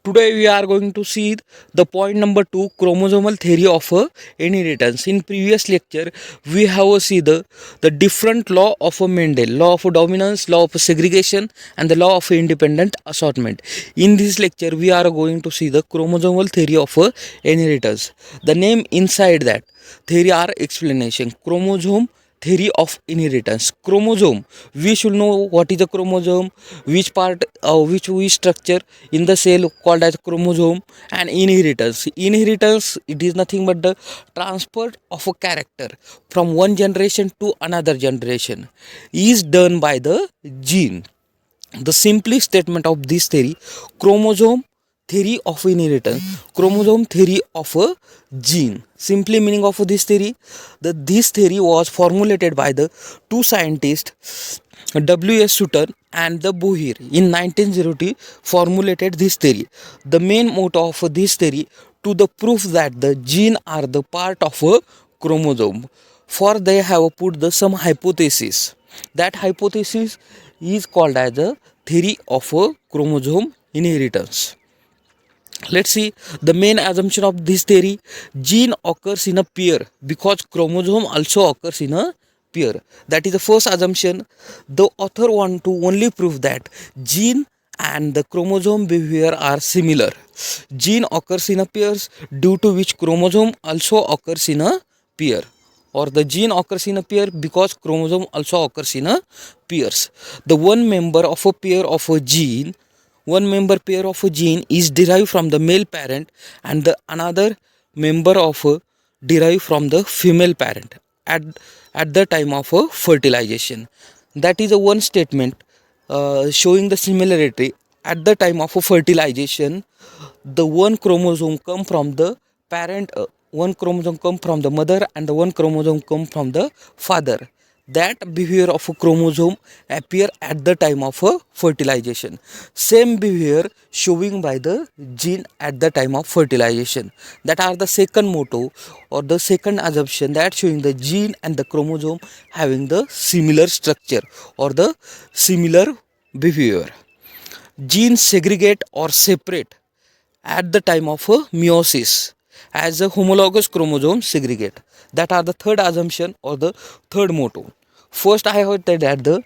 Today we are going to see the point number 2, chromosomal theory of inheritance. In previous lecture we have seen the different law of a Mendel, law of dominance, law of segregation and the law of independent assortment. In this lecture we are going to see the chromosomal theory of inheritance. The name inside that theory are explanation. Chromosome theory of inheritance. Chromosome, we should know what is a chromosome, which part, which structure in the cell called as chromosome. And inheritance, it is nothing but the transfer of a character from one generation to another generation is done by the gene. The simplest statement of this theory, chromosome theory of inheritance, chromosome theory of a gene. Simply meaning of this theory, this theory was formulated by the two scientists W.S. Sutton and the Bohr in 1902 formulated this theory. The main motto of this theory to the proof that the gene are the part of a chromosome. For they have put the some hypothesis. That hypothesis is called as the theory of a chromosome inheritance. Let's see the main assumption of this theory. Gene occurs in a pair because chromosome also occurs in a pair. That is the first assumption. The author want to only prove that gene and the chromosome behavior are similar. Gene occurs in a pairs due to which chromosome also occurs in a pair, or the gene occurs in a pair because chromosome also occurs in a pairs. The one member of a pair of a gene, one member pair of a gene is derived from the male parent and the another member of a derived from the female parent at, at the time of a fertilization. That is a one statement showing the similarity. At the time of a fertilization, the one chromosome come from the parent, one chromosome come from the mother and the one chromosome come from the father. That behavior of a chromosome appear at the time of a fertilization. Same behavior showing by the gene at the time of fertilization. That are the second motto or the second assumption, that showing the gene and the chromosome having the similar structure or the similar behavior. Genes segregate or separate at the time of meiosis as a homologous chromosome segregate. That are the third assumption or the third motto. First, I have said that the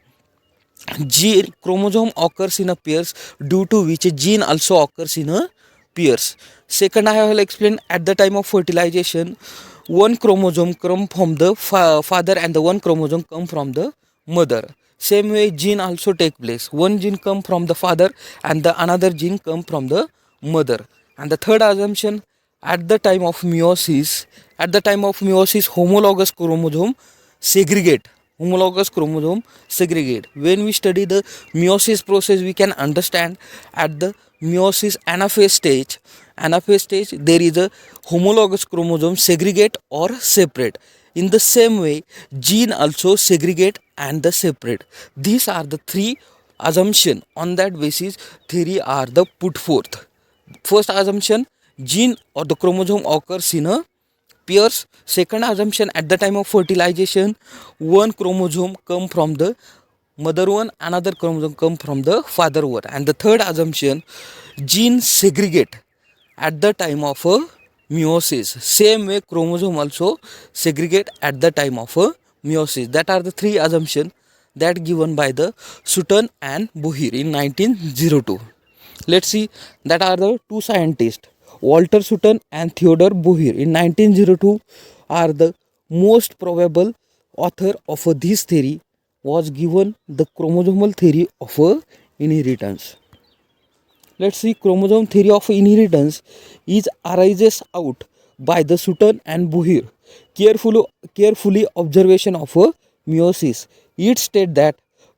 gene chromosome occurs in a pairs due to which a gene also occurs in a pairs. Second, I have explained at the time of fertilization, one chromosome come from the father and the one chromosome come from the mother. Same way gene also take place. One gene come from the father and the another gene come from the mother. And the third assumption, at the time of meiosis, homologous chromosome segregate. When we study the meiosis process, we can understand at the meiosis anaphase stage, there is a homologous chromosome segregate or separate. In the same way, gene also segregate and the separate. These are the three assumption. On that basis, theory are the put forth. First assumption, gene or the chromosome occurs in a pairs. Second assumption, at the time of fertilization, one chromosome come from the mother one, another chromosome come from the father one. And the third assumption, gene segregate at the time of a meiosis. Same way chromosome also segregate at the time of a meiosis. That are the three assumptions that given by the Sutton and Bohr in 1902. Let's see, that are the two scientists, Walter Sutton and Theodore Bohr in 1902 are the most probable author of this theory, was given the chromosomal theory of inheritance. Let's see, chromosome theory of inheritance is arises out by the Sutton and Bohr carefully observation of meiosis. It states that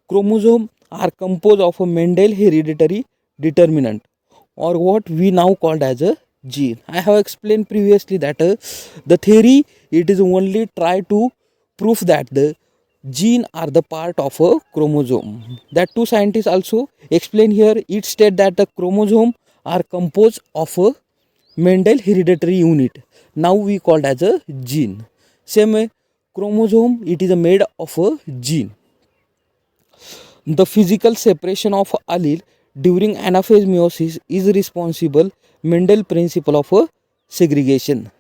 chromosomes are composed of a Mendel hereditary determinant, or what we now called as a gene. I have explained previously that the theory, it is only try to prove that the gene are the part of a chromosome. That two scientists also explain here. It state that the chromosome are composed of a Mendel hereditary unit, now we called as a gene. Same way chromosome, it is made of a gene. The physical separation of allele during anaphase meiosis is responsible Mendel principle of segregation.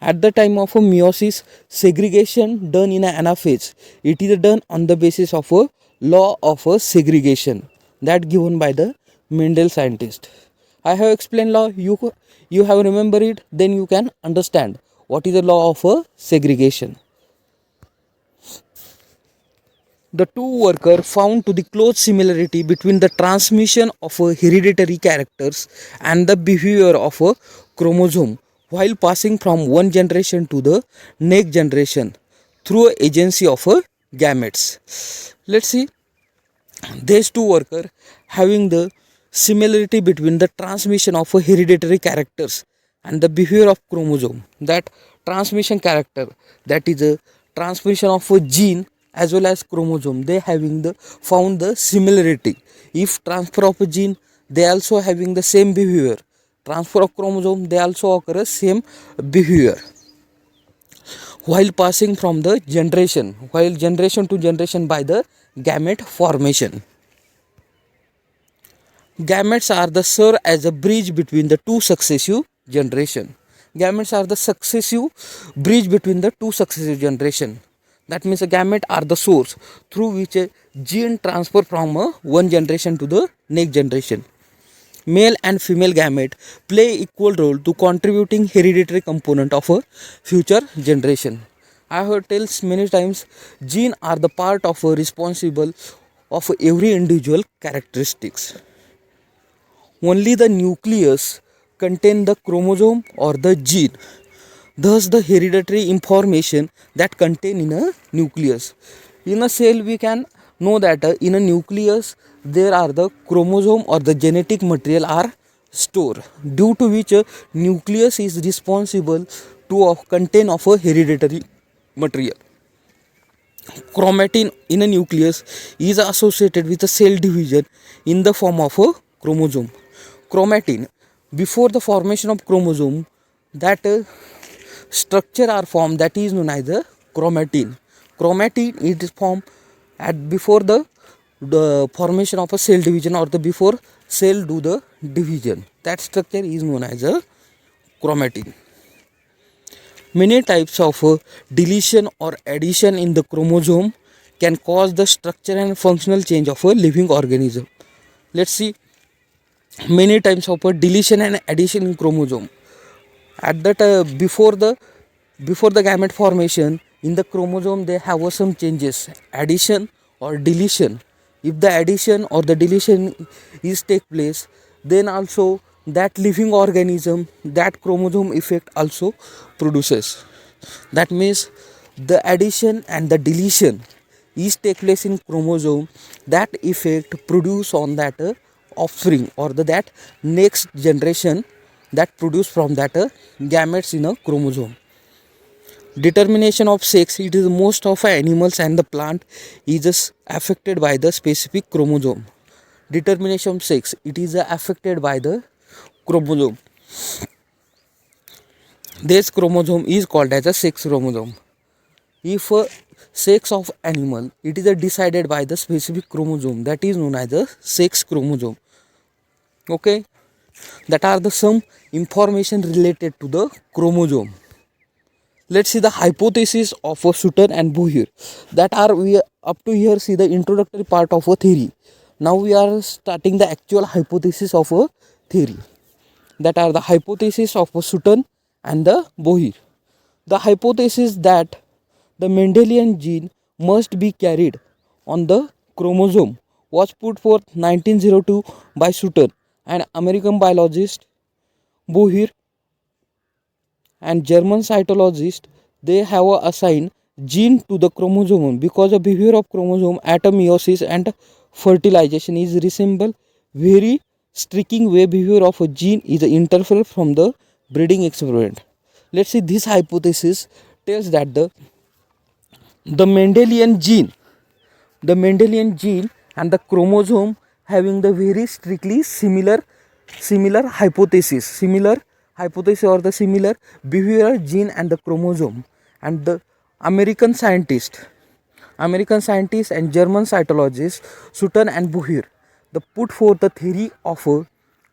At the time of a meiosis, segregation done in an anaphase, it is done on the basis of a law of a segregation that given by the Mendel scientist. I have explained law, you have remembered it, then you can understand what is the law of a segregation. The two workers found to the close similarity between the transmission of a hereditary characters and the behavior of a chromosome while passing from one generation to the next generation through agency of a gametes. Let's see, these two workers having the similarity between the transmission of a hereditary characters and the behavior of chromosome, that transmission character, that is a transmission of a gene as well as chromosome, they having the found the similarity. If transfer of a gene, they also having the same behavior. Transfer of chromosome, they also occur same behavior while passing from the generation, while generation to generation by the gamete formation. Gametes are the serve as a bridge between the two successive generation. Gametes are the successive bridge between the two successive generation. That means a gamete are the source through which a gene transfer from one generation to the next generation. Male and female gamete play equal role to contributing hereditary component of a future generation. I have tells many times, gene are the part of a responsible of every individual characteristics. Only the nucleus contain the chromosome or the gene. Thus the hereditary information that contain in a nucleus. In a cell we can know that in a nucleus there are the chromosome or the genetic material are stored, due to which a nucleus is responsible to contain of a hereditary material. Chromatin in a nucleus is associated with a cell division in the form of a chromosome. Chromatin, before the formation of chromosome, that structure are formed, that is known as a chromatin. Chromatin is formed at before the formation of a cell division or the before cell do the division. That structure is known as a chromatin. Many types of deletion or addition in the chromosome can cause the structure and functional change of a living organism. Let's see, many types of deletion and addition in chromosome. At that before the gamete formation in the chromosome, they have some changes, addition or deletion. If the addition or the deletion is take place, then also that living organism, that chromosome effect also produces. That means the addition and the deletion is take place in chromosome, that effect produce on that offspring or that next generation that produce from that gametes in a chromosome. Determination of sex, it is most of animals and the plant is affected by the specific chromosome. Determination of sex, it is affected by the chromosome. This chromosome is called as a sex chromosome. If sex of animal, it is decided by the specific chromosome, that is known as the sex chromosome. Okay, that are the some information related to the chromosome. Let's see the hypothesis of Sutton and Boyer. That are we up to here see the introductory part of a theory. Now we are starting the actual hypothesis of a theory. That are the hypothesis of Sutton and the Boyer. The hypothesis that the Mendelian gene must be carried on the chromosome was put forth 1902 by Sutton and American biologist Boyer and German cytologist. They have assigned gene to the chromosome because the behavior of chromosome at meiosis and fertilization is resemble very striking way behavior of a gene is interfered from the breeding experiment. Let's see, this hypothesis tells that the Mendelian gene and the chromosome having the very strictly similar hypothesis or the similar behavioral gene and the chromosome. And the American scientist and German cytologist Sutton and Boyer, the put forth the theory of a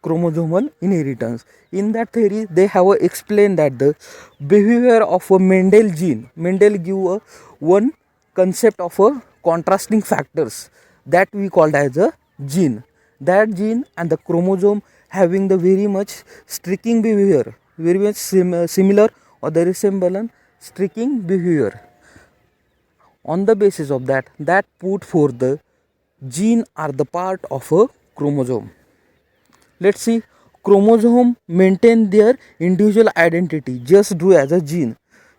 chromosomal inheritance. In that theory, they have explained that the behavior of a Mendel gene. Mendel give a one concept of a contrasting factors that we called as a gene. That gene and the chromosome having the very much streaking behavior, very much similar or the resemblance streaking behavior. On the basis of that, that put forth the gene are the part of a chromosome. Let's see, chromosome maintain their individual identity just do as a gene.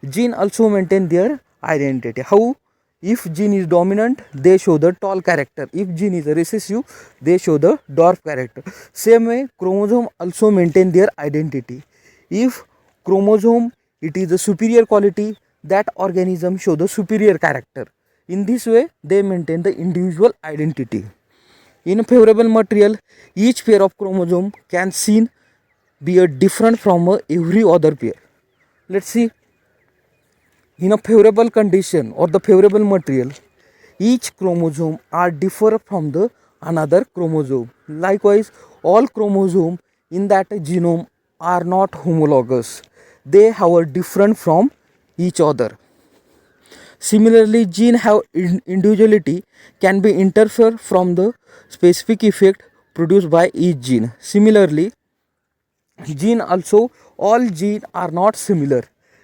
Gene also maintain their identity. How? If gene is dominant, they show the tall character. If gene is recessive, they show the dwarf character. Same way, chromosome also maintain their identity. If chromosome it is a superior quality, that organism show the superior character. In this way, they maintain the individual identity. In a favorable material, each pair of chromosome can seen be a different from every other pair. Let's see, in a favorable condition or the favorable material, each chromosome are differ from the another chromosome. Likewise, all chromosome in that genome are not homologous. They have a different from each other. Similarly, gene have individuality can be interfere from the specific effect produced by each gene. Similarly, gene also all gene are not similar.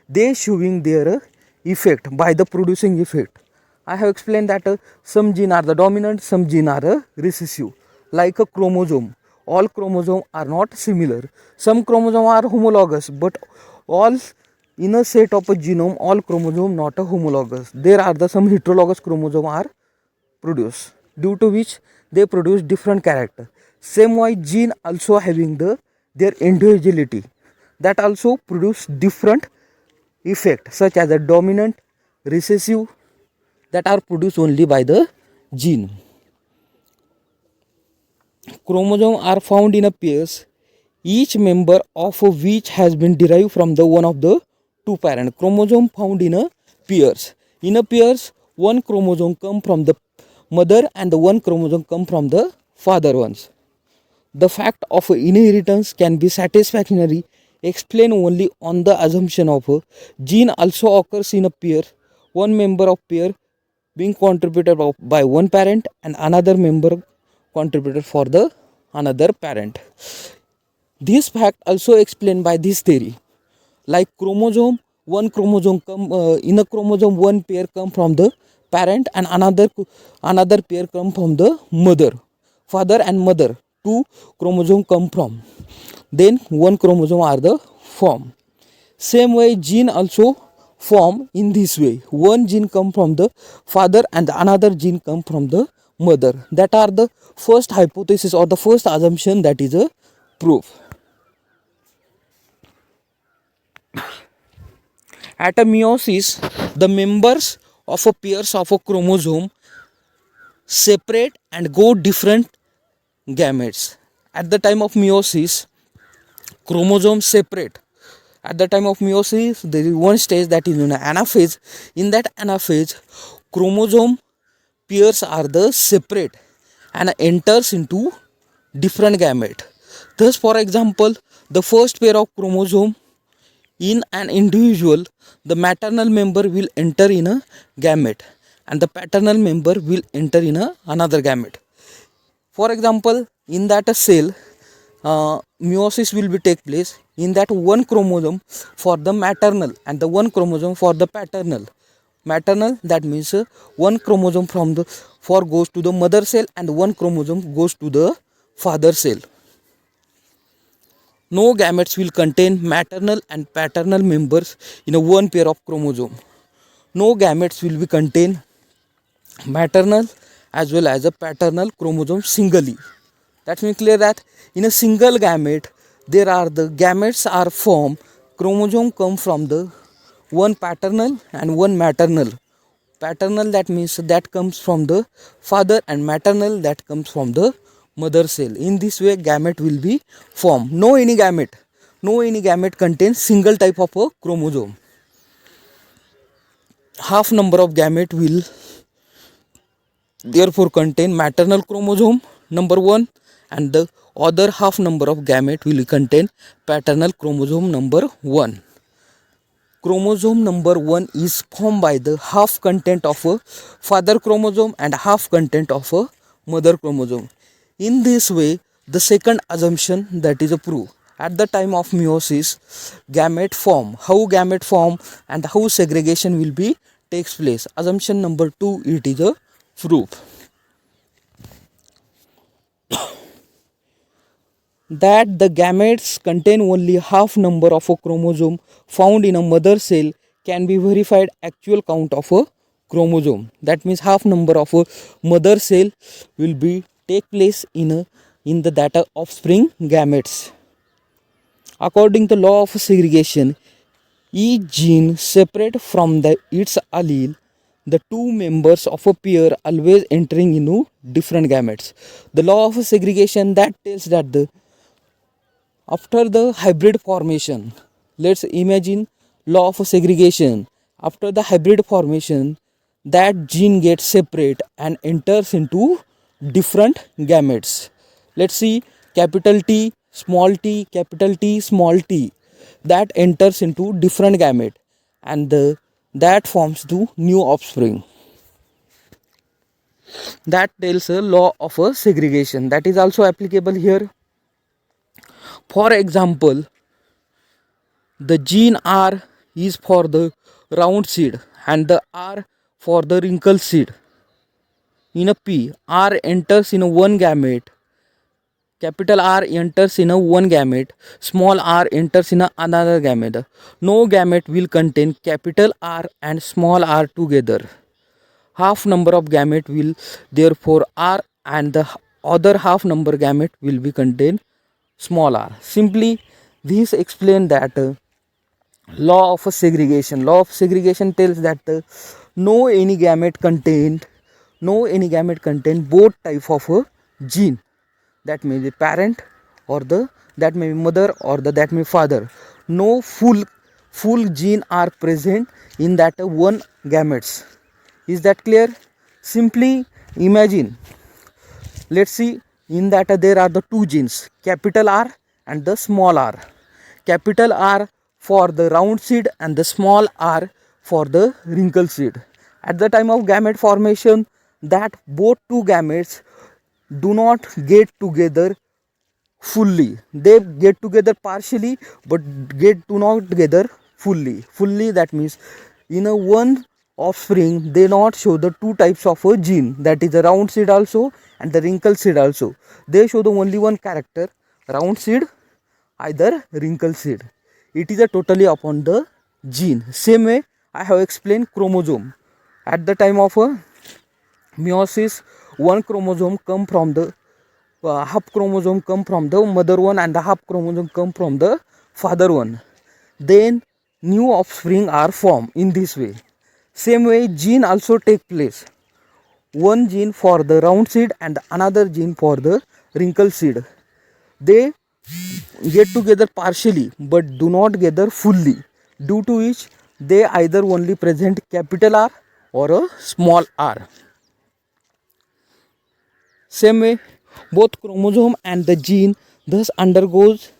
They showing their effect by the producing effect. I have explained that some gene are the dominant, some gene are recessive. Like a chromosome, all chromosome are not similar. Some chromosome are homologous, but all in a set of a genome, all chromosome not a homologous. There are the some heterologous chromosome are produced, due to which they produce different character. Same way, gene also having the their individuality that also produce different effect such as a dominant, recessive that are produced only by the gene. Chromosomes are found in a pairs, each member of which has been derived from the one of the two parent. Chromosome found in a pairs. In a pairs, one chromosome come from the mother and the one chromosome come from the father ones. The fact of inheritance can be satisfactorily explained only on the assumption of a gene also occurs in a pair, one member of pair being contributed by one parent and another member contributed for the another parent. This fact also explained by this theory. Like chromosome, one chromosome come in a chromosome, one pair come from the parent and another pair come from the mother, father and mother. Two chromosome come from. Then one chromosome are the form. Same way, gene also form in this way. One gene come from the father and another gene come from the mother. That are the first hypothesis or the first assumption that is a proof. At a meiosis, the members of a pairs of a chromosome separate and go different gametes. At the time of meiosis, chromosomes separate. At the time of meiosis, there is one stage that is known as anaphase. In that anaphase, chromosome pairs are the separate and enters into different gamete. Thus, for example, the first pair of chromosome in an individual, the maternal member will enter in a gamete and the paternal member will enter in another gamete. For example, in that a cell, meiosis will be take place. In that one chromosome for the maternal and the one chromosome for the paternal. Maternal, that means one chromosome from the for goes to the mother cell and one chromosome goes to the father cell. No gametes will contain maternal and paternal members in a one pair of chromosome. No gametes will be contain maternal as well as a paternal chromosome singly. That means clear that in a single gamete there are the gametes are formed. Chromosome come from the one paternal and one maternal. Paternal, that means that comes from the father and maternal that comes from the mother cell. In this way, gamete will be formed. No any gamete contains single type of a chromosome. Half number of gamete will therefore contain maternal chromosome number 1 and the other half number of gamete will contain paternal chromosome number 1. Chromosome number 1 is formed by the half content of a father chromosome and half content of a mother chromosome. In this way, the second assumption that is a proof. At the time of meiosis, gamete form, how gamete form and how segregation will be takes place. Assumption number 2, it is a proof. That the gametes contain only half number of a chromosome found in a mother cell can be verified actual count of a chromosome. That means half number of a mother cell will be take place in the data offspring gametes. According to law of segregation, each gene separate from its allele, the two members of a pair always entering into different gametes. The law of segregation that tells that after the hybrid formation, let's imagine law of segregation. After the hybrid formation, that gene gets separate and enters into different gametes. Let's see capital T, small t, capital T, small t. That enters into different gamete and that forms the new offspring. That tells a law of a segregation that is also applicable here. For example, the gene R is for the round seed and the R for the wrinkled seed. In a P, R enters in a one gamete, capital R enters in a one gamete, small r enters in a another gamete. No gamete will contain capital R and small r together. Half number of gamete will therefore R and the other half number gamete will be contain small r. Simply this explain that law of segregation. Law of segregation tells that no any gamete contain both type of a gene. That may be parent or that may be mother or that may be father. No full gene are present in that one gametes. Is that clear? Simply imagine. Let's see, in that there are the two genes, capital R and the small r. Capital R for the round seed and the small r for the wrinkled seed. At the time of gamete formation, that both two gametes do not get together fully. They get together partially but do not together fully. That means in a one offspring they not show the two types of a gene, that is the round seed also and the wrinkled seed also. They show the only one character, round seed, either wrinkled seed. It is a totally upon the gene. Same way I have explained chromosome. At the time of a meiosis, one chromosome come from the half chromosome come from the mother one and the half chromosome come from the father one. Then new offspring are formed in this way. Same way gene also take place. One gene for the round seed and another gene for the wrinkled seed. They get together partially but do not gather fully, due to which they either only present capital R or a small r. Same way, both chromosome and the gene thus undergoes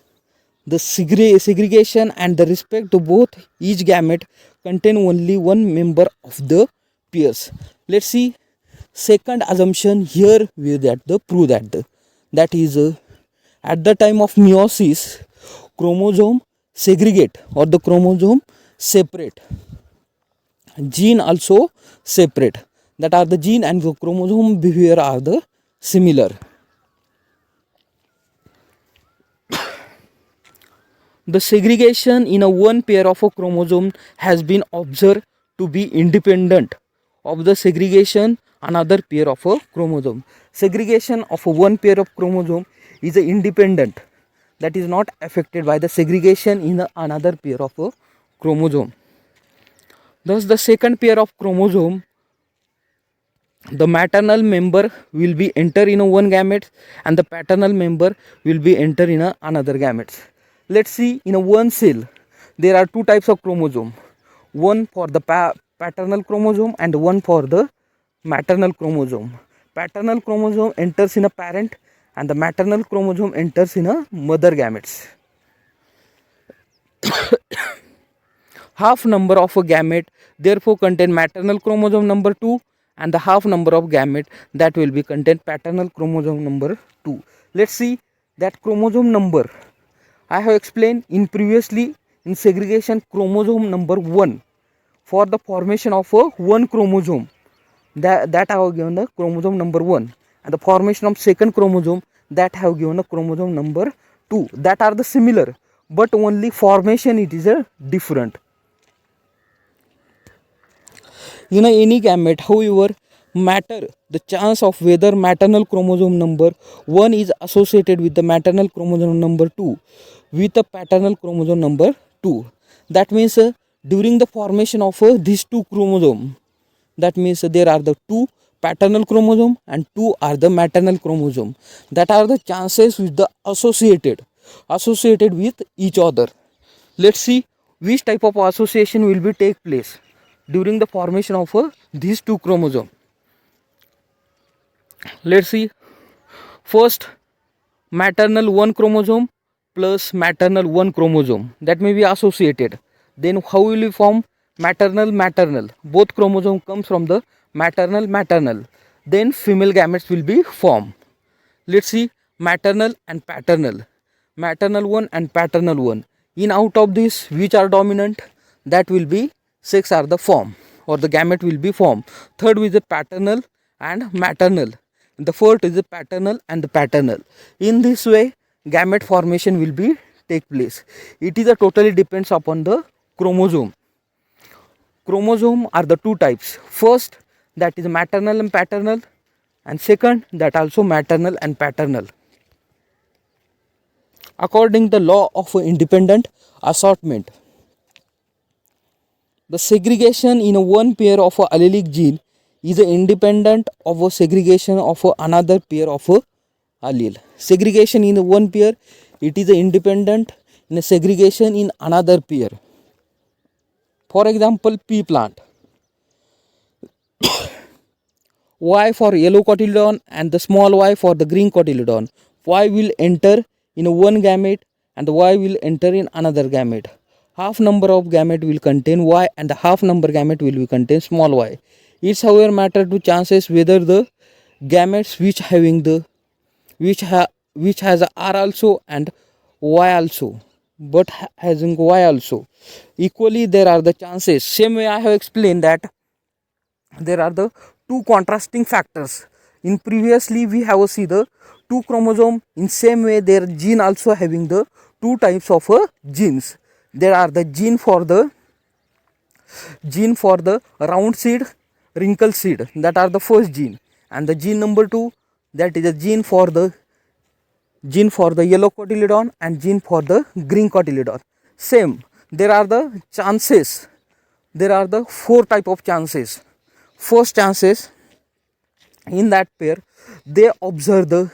the segregation, and the respect to both each gamete contain only one member of the pairs. Let's see second assumption here with that the prove that is at the time of meiosis, chromosome segregate or the chromosome separate, gene also separate. That are the gene and the chromosome behavior are the similar. The segregation in a one pair of a chromosome has been observed to be independent of the segregation another pair of a chromosome. Segregation of a one pair of chromosome is a independent, that is not affected by the segregation in another pair of a chromosome. Thus the second pair of chromosome, the maternal member will be enter in a one gamete and the paternal member will be enter in a another gamete. Let's see, in a one cell there are two types of chromosome, one for the paternal chromosome and one for the maternal chromosome. paternal chromosome enters in a parent and the maternal chromosome enters in a mother gametes. Half number of a gamete therefore contain maternal chromosome number 2, and the half number of gamete that will be contain paternal chromosome number 2. Let's see that chromosome number. I have explained in previously in segregation chromosome number 1 for the formation of a one chromosome, that I have given the chromosome number 1, and the formation of second chromosome that I have given a chromosome number 2. That are the similar, but only formation it is a different. In any gamete, however, matter the chance of whether maternal chromosome number 1 is associated with the maternal chromosome number 2 with the paternal chromosome number 2. That means during the formation of these two chromosome, that means there are the two paternal chromosome and two are the maternal chromosome. That are the chances with the associated with each other. Let's see which type of association will be take place during the formation of these two chromosome. Let's see. First, maternal 1 chromosome plus maternal 1 chromosome that may be associated. Then how will we form maternal? Both chromosome comes from the maternal. Then female gametes will be formed. Let's see maternal and paternal. Maternal 1 and paternal 1. In out of this, which are dominant? That will be 6 are the form, or the gamete will be formed. Third is the paternal and maternal. The fourth is the paternal and the paternal. In this way, gamete formation will be take place. It is a totally depends upon the chromosome. Chromosome are the two types. First, that is maternal and paternal, and second, that also maternal and paternal. According to the law of independent assortment, the segregation in a one pair of a allelic gene is independent of a segregation of another pair of a allele. Segregation in one pair, it is independent in a segregation in another pair. For example, pea plant. Y for yellow cotyledon and the small y for the green cotyledon. Y will enter in one gamete and the Y will enter in another gamete. Half number of gamete will contain Y and the half number gamete will contain small y. It's however matter to chances whether the gametes which has R also and Y also, but having Y also, equally there are the chances. Same way I have explained that there are the two contrasting factors. In previously we have seen the two chromosome. In same way their gene also having the two types of genes. There are the gene for the round seed, wrinkle seed, that are the first gene, and the gene number 2, that is a gene for the yellow cotyledon and gene for the green cotyledon. Same, there are the chances. There are the four type of chances. First chances, in that pair they observe the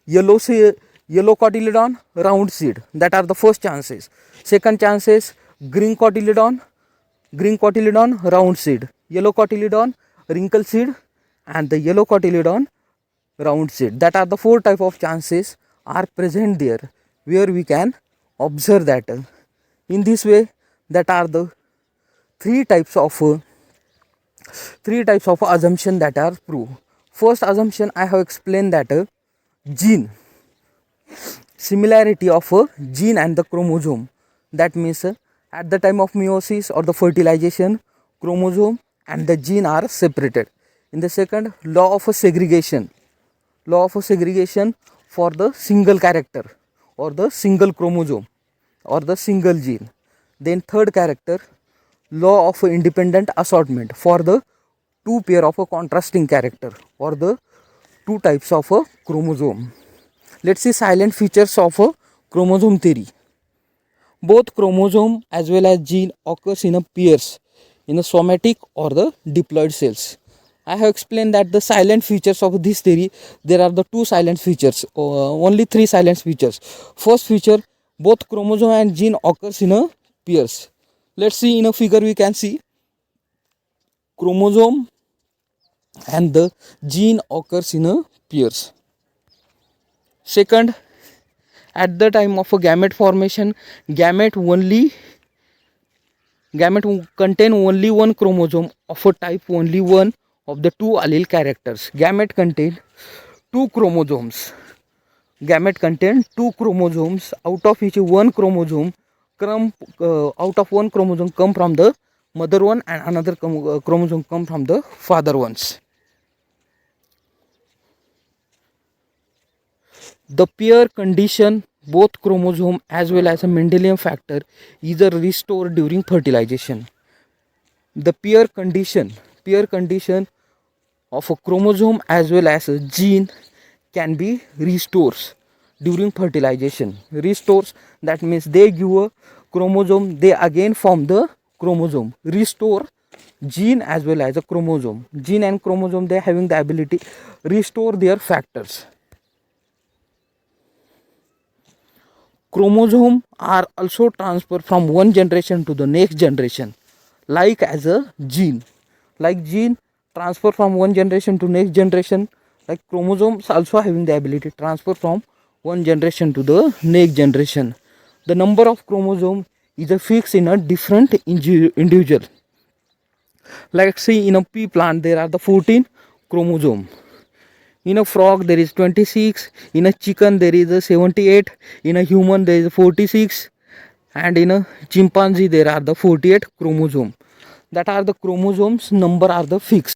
yellow cotyledon, round seed, that are the first chances. Second chances, green cotyledon, round seed, yellow cotyledon, wrinkle seed, and the yellow cotyledon, round seed. That are the four type of chances are present there, where we can observe that. In this way, that are the three types of assumption that are proved. First assumption I have explained that gene, similarity of a gene and the chromosome. That means at the time of meiosis or the fertilization, chromosome and the gene are separated. In the second, law of a segregation for the single character or the single chromosome or the single gene. Then third character, law of independent assortment for the two pair of a contrasting character or the two types of a chromosome. Let's see silent features of a chromosome theory. Both chromosome as well as gene occurs in a pairs in the somatic or the diploid cells. I have explained that the silent features of this theory, there are the two silent features, only three silent features. First feature, both chromosome and gene occurs in a pairs. Let's see in a figure we can see chromosome and the gene occurs in a pairs. Second, at the time of a gamete formation, gamete contain only one chromosome of a type only one of the two allele characters. Gamete contain two chromosomes. Gamete contain two chromosomes, out of which one chromosome come from the mother one and another chromosome come from the father ones. The pair condition, both chromosome as well as a Mendelian factor is restored during fertilization. The pair condition of a chromosome as well as a gene can be restored during fertilization. Restores, that means they give a chromosome, they again form the chromosome. Restore gene as well as a chromosome. Gene and chromosome, they having the ability restore their factors. Chromosome are also transferred from one generation to the next generation, like as a gene. Like gene transfer from one generation to next generation, like chromosomes also having the ability to transfer from one generation to the next generation. The number of chromosome is a fixed in a different individual. Like see, in a pea plant there are the 14 chromosome. In a frog there is 26, in a chicken there is a 78, in a human there is 46, and in a chimpanzee there are the 48 chromosome. That are the chromosomes number are the fixed.